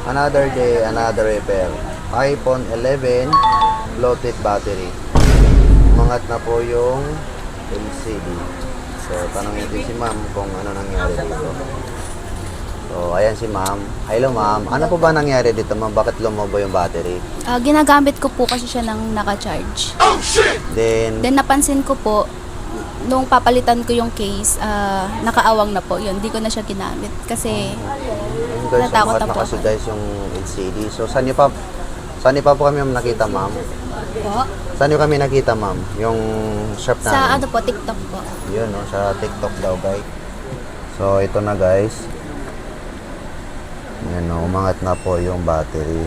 Another day, another repair. iPhone 11 floated battery. Umangat na po yung LCD. So, tanongin din si ma'am kung ano nangyari dito. So, ayan si ma'am. Hello ma'am. Ano po ba nangyari dito ma'am? Bakit lumobo yung battery? Ginagamit ko po kasi siya ng naka-charge. Then, Then napansin ko po, nung papalitan ko yung case, nakaawang na po yun. Hindi ko na siya ginamit kasi yun guys, natakot umangat na na po kasi ako. guys yung LCD. So, saan niyo pa po kami ma'am nakita ma'am? Po. Saan niyo kami nakita ma'am? Yung shop namin? Sa ano po, TikTok po. Yun, no? Sa TikTok daw, guys. So, ito na, guys. Yan, no? Umangat na po yung battery.